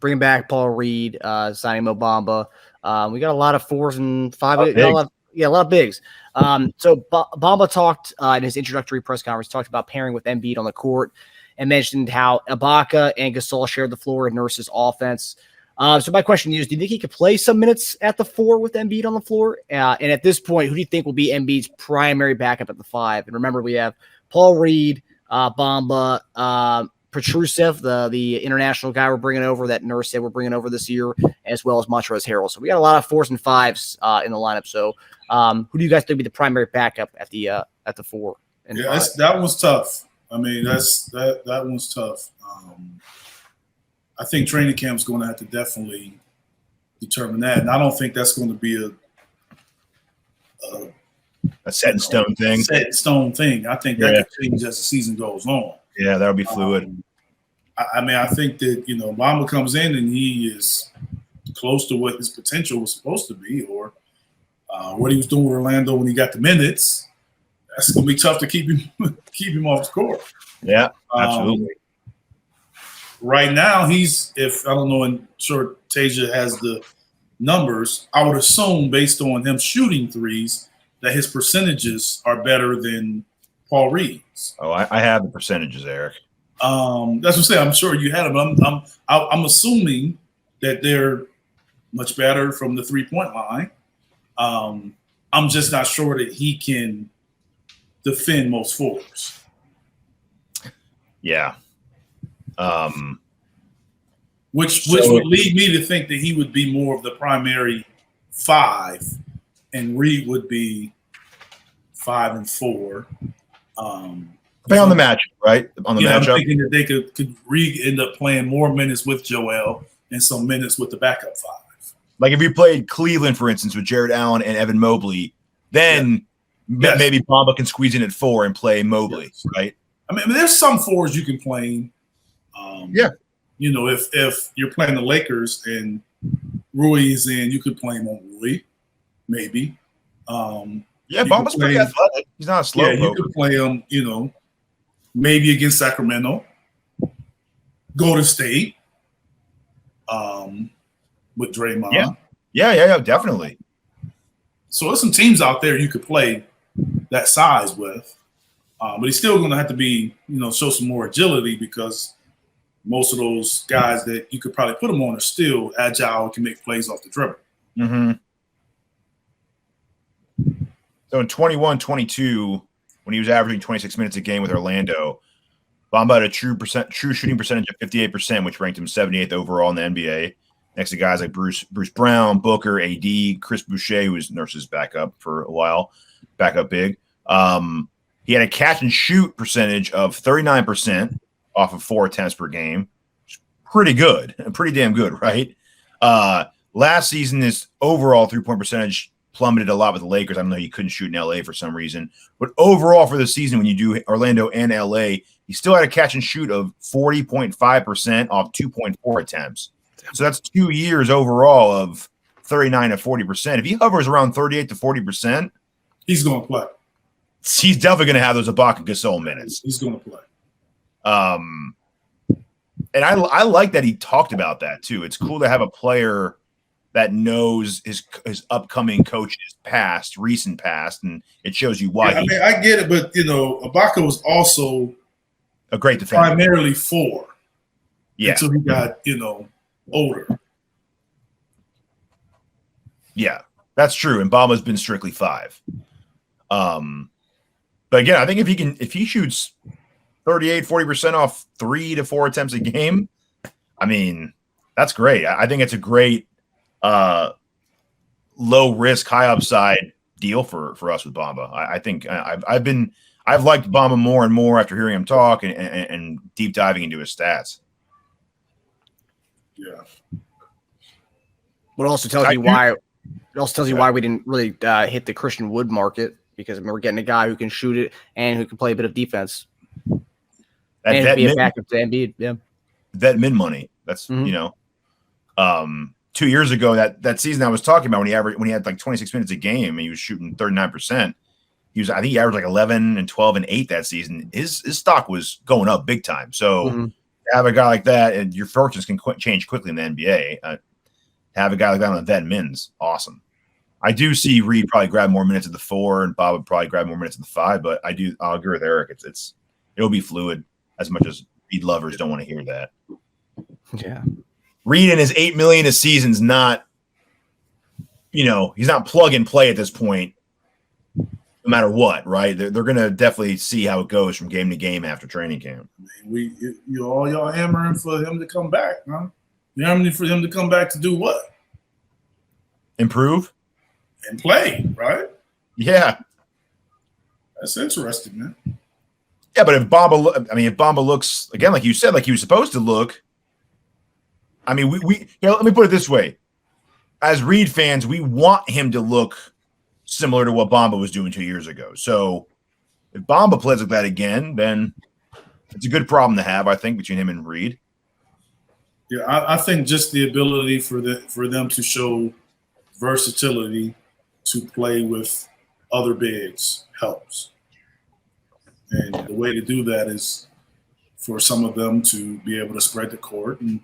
bringing back Paul Reed, signing Mo Bamba. We got a lot of 4s and 5. A lot of bigs. So Bamba talked in his introductory press conference, talked about pairing with Embiid on the court and mentioned how Ibaka and Gasol shared the floor and Nurse's offense. So my question is, do you think he could play some minutes at the 4 with Embiid on the floor? And at this point, who do you think will be Embiid's primary backup at the 5? And remember, we have Paul Reed, Bamba, Petrusev, the international guy we're bringing over that Nurse said we're bringing over this year, as well as Montrezl Harrell. So we got a lot of 4s and 5s in the lineup. So who do you guys think will be the primary backup at the 4? And that one's tough. I mean, that one's tough. I think training camp's going to have to definitely determine that, and I don't think that's going to be a set in stone thing. Set in stone thing. I think that could change as the season goes on. Yeah, that'll be fluid. I mean, I think that Bamba comes in and he is close to what his potential was supposed to be, or what he was doing with Orlando when he got the minutes. That's going to be tough to keep him off the court. Yeah, absolutely. Right now, if I don't know, I'm sure Teja has the numbers. I would assume, based on him shooting threes, that his percentages are better than Paul Reed's. Oh, I have the percentages, Eric. That's what I'm saying. I'm sure you had them. I'm assuming that they're much better from the 3-point line. I'm just not sure that he can defend most 4s. Yeah. Which would lead me to think that he would be more of the primary 5, and Reed would be 5 and 4. Play on the matchup, right? On the matchup. I'm thinking that they could Reed end up playing more minutes with Joel and some minutes with the backup 5. Like if you played Cleveland, for instance, with Jared Allen and Evan Mobley, then maybe Bamba can squeeze in at 4 and play Mobley, right? I mean, there's some 4s you can play. If you're playing the Lakers and Rui is in, you could play him on Rui, maybe. Bamba's pretty athletic. He's not a slow poker. You could play him, maybe against Sacramento, Golden State, with Draymond. Yeah, definitely. So there's some teams out there you could play that size with. But he's still going to have to be, show some more agility, because most of those guys that you could probably put him on are still agile and can make plays off the dribble. Mm-hmm. So in 21-22, when he was averaging 26 minutes a game with Orlando, Bamba had a true shooting percentage of 58%, which ranked him 78th overall in the NBA. Next to guys like Bruce Brown, Booker, AD, Chris Boucher, who was Nurse's backup for a while, backup big. He had a catch and shoot percentage of 39% off of 4 attempts per game. Pretty good, pretty damn good, right? Last season, his overall 3-point percentage plummeted a lot with the Lakers. I know he couldn't shoot in LA for some reason, but overall for the season, when you do Orlando and LA, he still had a catch and shoot of 40.5% off 2.4 attempts. So that's 2 years overall of 39 to 40%. If he hovers around 38 to 40%, he's going to play. He's definitely going to have those Ibaka Gasol minutes. He's going to play. And I like that he talked about that too. It's cool to have a player that knows his upcoming coach's recent past, and it shows you why. Yeah, I get it, but Ibaka was also a great defender, primarily 4. Yeah, until he got older. Yeah, that's true. And Bamba's been strictly 5. But again, I think if he shoots 38-40% off 3 to 4 attempts a game, I mean, that's great. I think it's a great low risk, high upside deal for us with Bamba. I think I've liked Bamba more and more after hearing him talk and deep diving into his stats. Yeah. It also tells you why. It also tells you why we didn't really hit the Christian Wood market, because we're getting a guy who can shoot it and who can play a bit of defense. And be a backup to Embiid. Yeah. Vet min money. That's 2 years ago, that season I was talking about, when he had like 26 minutes a game and he was shooting 39%. I think he averaged like 11 and 12 and 8 that season. His stock was going up big time. So have a guy like that, and your fortunes can change quickly in the NBA. Have a guy like that on the vet min's awesome. I do see Reed probably grab more minutes at the 4, and Bob would probably grab more minutes at the 5. But I'll agree with Eric. It'll be fluid as much as Reed lovers don't want to hear that. Yeah, Reed and his $8 million a season's not. He's not plug and play at this point. No matter what, right? They're going to definitely see how it goes from game to game after training camp. Y'all hammering for him to come back, huh? You're hammering for him to come back to do what? Improve and play, right? Yeah, that's interesting, man. Yeah, but if Bamba looks again like you said, like he was supposed to look. I mean, let me put it this way: as Reed fans, we want him to look similar to what Bamba was doing 2 years ago. So if Bamba plays like that again, then it's a good problem to have, I think, between him and Reed. Yeah, I think just the ability for them to show versatility to play with other bigs helps. And the way to do that is for some of them to be able to spread the court and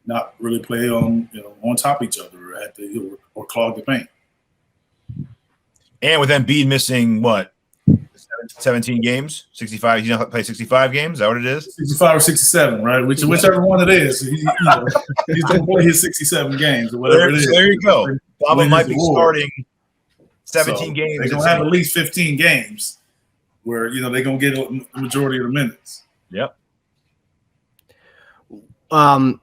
not really play on top of each other or clog the paint. And with Embiid missing what, 17 games, 65. He's going to play 65 games. Is that what it is? 65 or 67, right? Whichever one it is. He's going to play his 67 games or whatever it is. There you go. Bamba might be starting 17 games. They're going to have at least 15 games where they're going to get a majority of the minutes. Yep. I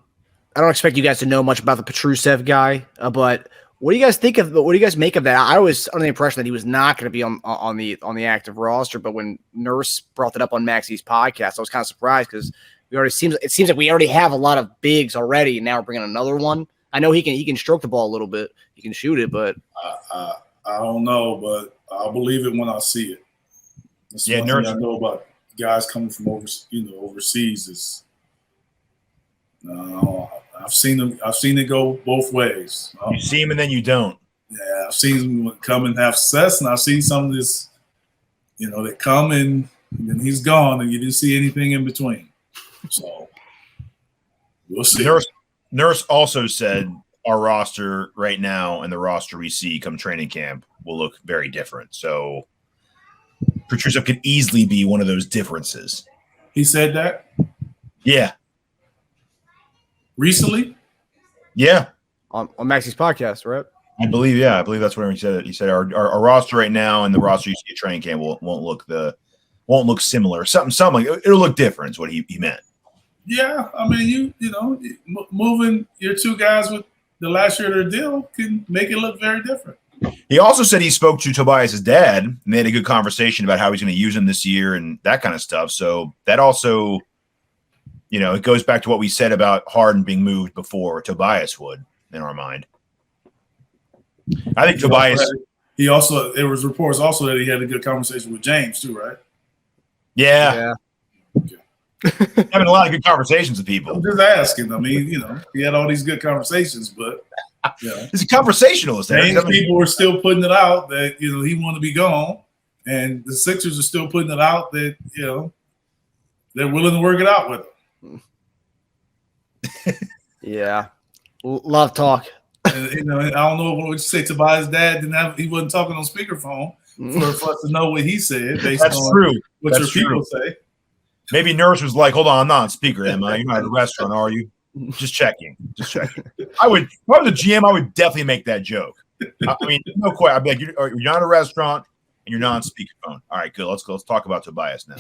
don't expect you guys to know much about the Petrusev guy, but what do you guys think of? What do you guys make of that? I was under the impression that he was not going to be on the active roster, but when Nurse brought it up on Maxi's podcast, I was kind of surprised because it seems like we already have a lot of bigs already, and now we're bringing another one. I know he can stroke the ball a little bit, he can shoot it, but I don't know, but I'll believe it when I see it. That's one thing I know about guys coming from overseas is. I've seen it go both ways. You see him and then you don't. Yeah, I've seen him come and have success, and I've seen some of this. They come and then he's gone, and you didn't see anything in between. So we'll see. Nurse also said our roster right now and the roster we see come training camp will look very different. So Petrusev could easily be one of those differences. He said that? Yeah. Recently? Yeah. On Maxi's podcast, right? I believe that's what he said. He said our roster right now and the roster you see at training camp won't look similar. Something like it'll look different is what he meant. Yeah, I mean moving your two guys with the last year of their deal can make it look very different. He also said he spoke to Tobias's dad and they had a good conversation about how he's going to use him this year and that kind of stuff. So that also, it goes back to what we said about Harden being moved before Tobias would in our mind. I think Tobias. There was reports also that he had a good conversation with James too, right? Yeah. Okay. Having a lot of good conversations with people. I'm just asking. I mean, he had all these good conversations, but he's a conversationalist. People were still putting it out that he wanted to be gone, and the Sixers are still putting it out that they're willing to work it out with him. Yeah, love talk. And, I don't know what you say. Tobias' dad he wasn't talking on speakerphone for us to know what he said. That's true. What That's your true. people say. Maybe Nurse was like, "Hold on, I'm not on speaker, am I? You're not at a restaurant, are you? Just checking. I would, if I was the GM, I would definitely make that joke. I mean, no question. I'd be like, you're not at a restaurant and you're not on speakerphone. All right, good. Let's talk about Tobias now.